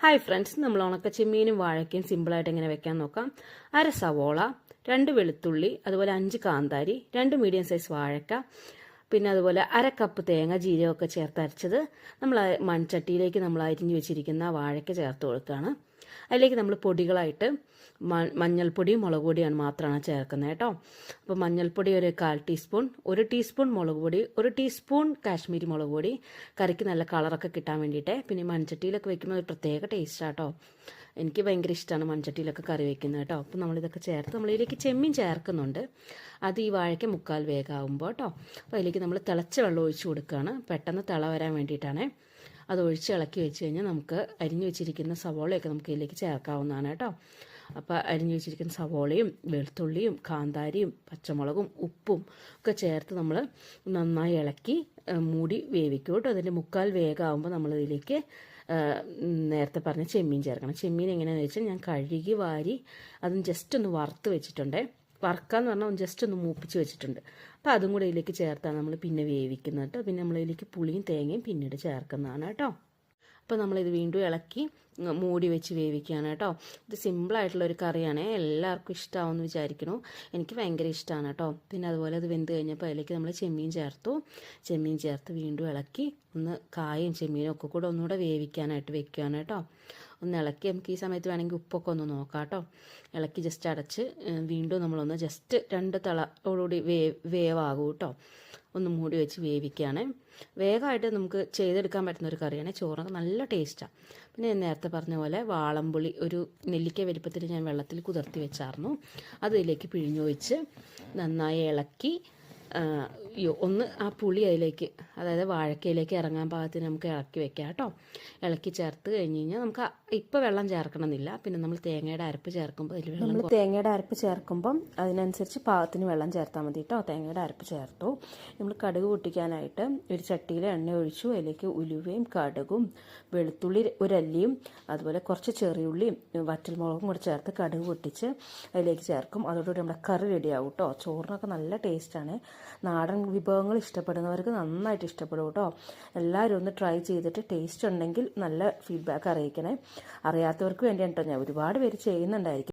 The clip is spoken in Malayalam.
ഹായ് ഫ്രണ്ട്സ്, നമ്മൾ ഉണക്കച്ചെമ്മീനും വാഴയ്ക്കയും സിമ്പിളായിട്ട് എങ്ങനെ വെക്കാൻ നോക്കാം. അര സവോള, 2 വെളുത്തുള്ളി, അതുപോലെ 5 കാന്താരി, 2 മീഡിയം സൈസ് വാഴയ്ക്ക, പിന്നെ അതുപോലെ അര കപ്പ് തേങ്ങ ജീരകമൊക്കെ ചേർത്ത് അരച്ചത് നമ്മൾ മൺചട്ടിയിലേക്ക് നമ്മൾ അരിഞ്ഞു വെച്ചിരിക്കുന്ന വാഴയ്ക്ക ചേർത്ത് കൊടുക്കുകയാണ്. അതിലേക്ക് നമ്മൾ പൊടികളായിട്ട് മഞ്ഞൾപ്പൊടിയും മുളക് പൊടിയാണ് മാത്രമാണ് ചേർക്കുന്നത് കേട്ടോ. അപ്പോൾ മഞ്ഞൾപ്പൊടി ഒരു 1/4 ടീസ്പൂൺ, 1 ടീസ്പൂൺ മുളക് പൊടി, 1 ടീസ്പൂൺ കാശ്മീരി മുളക് പൊടി, കറിക്ക് നല്ല കളറൊക്കെ കിട്ടാൻ വേണ്ടിയിട്ട്. പിന്നെ മൺചട്ടിയിലൊക്കെ വെക്കുമ്പോൾ ഒരു പ്രത്യേക ടേസ്റ്റാണ് കേട്ടോ. എനിക്ക് ഭയങ്കര ഇഷ്ടമാണ് മൺചട്ടിയിലൊക്കെ കറി വെക്കുന്നത് കേട്ടോ. അപ്പോൾ നമ്മളിതൊക്കെ ചേർത്ത് നമ്മളിതിലേക്ക് ചെമ്മീൻ ചേർക്കുന്നുണ്ട്. അത് ഈ വാഴയ്ക്ക് 1/4 വേഗമാകുമ്പോൾ കേട്ടോ. അപ്പോൾ അതിലേക്ക് നമ്മൾ തിളച്ച വെള്ളം ഒഴിച്ച് കൊടുക്കുകയാണ്, പെട്ടെന്ന് തിള വരാൻ വേണ്ടിയിട്ടാണ്. അത് ഒഴിച്ച് ഇളക്കി വെച്ച് കഴിഞ്ഞാൽ നമുക്ക് അരിഞ്ഞു വെച്ചിരിക്കുന്ന സവോളയൊക്കെ നമുക്ക് ഇതിലേക്ക് ചേർക്കാവുന്നതാണ് കേട്ടോ. അപ്പോൾ അരിഞ്ഞു വെച്ചിരിക്കുന്ന സവോളയും വെളുത്തുള്ളിയും കാന്താരിയും പച്ചമുളകും ഉപ്പും ഒക്കെ ചേർത്ത് നമ്മൾ നന്നായി ഇളക്കി മൂടി വേവിക്കും കേട്ടോ. അതിൻ്റെ 1/4 വേഗമാകുമ്പോൾ നമ്മളിതിലേക്ക് നേരത്തെ പറഞ്ഞ ചെമ്മീൻ ചേർക്കണം. ചെമ്മീൻ എങ്ങനെയാണെന്ന് വെച്ചാൽ ഞാൻ കഴുകി വാരി അതും ജസ്റ്റ് ഒന്ന് വറുത്ത് വെച്ചിട്ടുണ്ട്. വറുക്കാന്ന് പറഞ്ഞാൽ ജസ്റ്റ് ഒന്ന് മൂപ്പിച്ച് വെച്ചിട്ടുണ്ട്. അപ്പോൾ അതും കൂടെ ഇതിലേക്ക് ചേർത്താണ് നമ്മൾ പിന്നെ വേവിക്കുന്നത് കേട്ടോ. പിന്നെ നമ്മളിതിലേക്ക് പുളിയും തേങ്ങയും പിന്നീട് ചേർക്കുന്നതാണ് കേട്ടോ. അപ്പോൾ നമ്മളിത് വീണ്ടും ഇളക്കി മൂടി വെച്ച് വേവിക്കുകയാണ് കേട്ടോ. ഇത് സിമ്പിളായിട്ടുള്ളൊരു കറിയാണ്, എല്ലാവർക്കും ഇഷ്ടമാവുമെന്ന് വിചാരിക്കുന്നു. എനിക്ക് ഭയങ്കര ഇഷ്ടമാണ് കേട്ടോ. പിന്നെ അതുപോലെ അത് വെന്ത് കഴിഞ്ഞപ്പോൾ അതിലേക്ക് നമ്മൾ ചെമ്മീൻ ചേർത്ത് വീണ്ടും ഇളക്കി ഒന്ന് കായും ചെമ്മീനും ഒക്കെ കൂടെ ഒന്നുകൂടെ വേവിക്കാനായിട്ട് വെക്കുകയാണ് കേട്ടോ. ഒന്ന് ഇളക്കി നമുക്ക് ഈ സമയത്ത് വേണമെങ്കിൽ ഉപ്പൊക്കെ ഒന്ന് നോക്കാം കേട്ടോ. ഇളക്കി ജസ്റ്റ് അടച്ച് വീണ്ടും നമ്മളൊന്ന് ജസ്റ്റ് 2 തിളയോടുകൂടി വേവാകും കേട്ടോ. ഒന്ന് മൂടി വെച്ച് വേവിക്കുകയാണ്. വേഗമായിട്ട് നമുക്ക് ചെയ്തെടുക്കാൻ പറ്റുന്ന ഒരു കറിയാണ്. ചോറൊക്കെ നല്ല ടേസ്റ്റാണ്. പിന്നെ നേരത്തെ പറഞ്ഞ പോലെ വാളംപുളി ഒരു നെല്ലിക്ക വലിപ്പത്തിൽ ഞാൻ വെള്ളത്തിൽ കുതിർത്തി വെച്ചായിരുന്നു. അതിലേക്ക് പിഴിഞ്ഞൊഴിച്ച് നന്നായി ഇളക്കി ഒന്ന് ആ പുളി അതിലേക്ക്, അതായത് വാഴക്കയിലേക്ക് ഇറങ്ങാൻ പാകത്തിന് നമുക്ക് ഇളക്കി വെക്കാം കേട്ടോ. ഇളക്കി ചേർത്ത് കഴിഞ്ഞ് കഴിഞ്ഞാൽ നമുക്ക് ഇപ്പോൾ വെള്ളം ചേർക്കണമെന്നില്ല. പിന്നെ നമ്മൾ തേങ്ങയുടെ അരപ്പ് ചേർക്കുമ്പോൾ തേങ്ങയുടെ അരപ്പ് ചേർക്കുമ്പം അതിനനുസരിച്ച് പാകത്തിന് വെള്ളം ചേർത്താൽ മതി കേട്ടോ. തേങ്ങയുടെ അരപ്പ് ചേർത്തു. നമ്മൾ കടുക് പൊട്ടിക്കാനായിട്ട് ഒരു ചട്ടിയിൽ എണ്ണ ഒഴിച്ചു. അതിലേക്ക് ഉലുവയും കടുകും വെളുത്തുള്ളി ഒരല്ലിയും അതുപോലെ കുറച്ച് ചെറിയുള്ളിയും വറ്റൽമുളകും കൂടെ ചേർത്ത് കടുക് പൊട്ടിച്ച് അതിലേക്ക് ചേർക്കും. അതോടുകൂടി നമ്മുടെ കറി റെഡിയാവും കേട്ടോ. ചോറിനൊക്കെ നല്ല ടേസ്റ്റാണ്. നാടൻ വിഭവങ്ങൾ ഇഷ്ടപ്പെടുന്നവർക്ക് നന്നായിട്ട് ഇഷ്ടപ്പെടും കേട്ടോ. എല്ലാവരും ഒന്ന് ട്രൈ ചെയ്തിട്ട് ടേസ്റ്റ് ഉണ്ടെങ്കിൽ നല്ല ഫീഡ്ബാക്ക് അറിയിക്കണേ. അറിയാത്തവർക്ക് വേണ്ടിയാണ് കേട്ടോ. ഞാൻ ഒരുപാട് പേര് ചെയ്യുന്നുണ്ടായിരിക്കും.